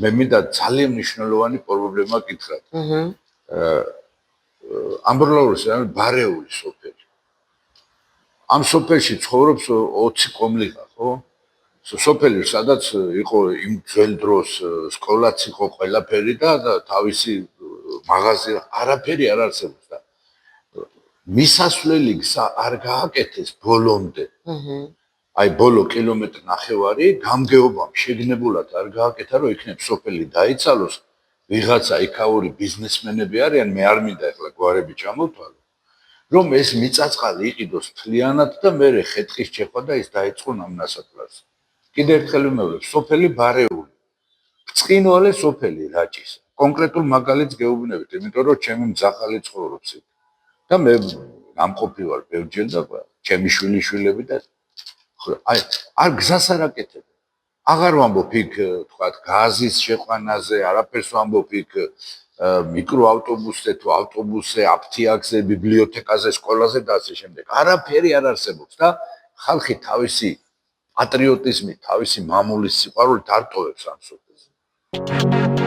მე მინდა ძალიან მნიშვნელოვანი პრობლემა გითხრათ. ამბროლაურის ბარეული სოფელი. ამ სოფელში ცხოვრობს 20 კომლიხა, ხო? სოფელი, სადაც იყო იმ ძველ დროს სკოლაც იყო ყველაფერი და თავისი მაღაზია, არაფერი არ არსებობს და მისასვლელი გზა არ გააკეთეს ბოლომდე. აი ბოლო კილომეტრი ნახევარი გამგეობამ შეგნებულად არ გააკეთა, რომ იქნებ სოფელი დაიცალოს, ვიღაცა იქაური ბიზნესმენები არიან, მე არ მინდა ახლა გვარები ჩამოვთვალო. რომ ეს მიწაწყალი იყიდოს მთლიანად და მე ხეთხის ჩეხვა და ის დაიწყო ამ ნასაკლარს. კიდევ ერთხელ ვიმეორებ, სოფელი ბარეული. ბრწყინვალე სოფელი რაჭის. კონკრეტულ მაგალითს გეუბნებით, იმიტომ რომ ჩემი მძახალი ცხოვრობს იქ. და მე გამყოფი ვარ ბევრჯერ და ჩემი შვილიშვილები და აი არ გზას არ აკეთებენ. აღარ ვამბობ იქ თქვა გაზის შეყვანაზე, არაფერს ვამბობ იქ მიკროავტობუსზე თუ ავტობუსზე, აფთიაქზე, ბიბლიოთეკაზე, სკოლაზე და ასე შემდეგ. არაფერი არ არსებობს და ხალხი თავისი პატრიოტიზმით, თავისი მამულის სიყვარულით არტოვებს ამ სოფელს.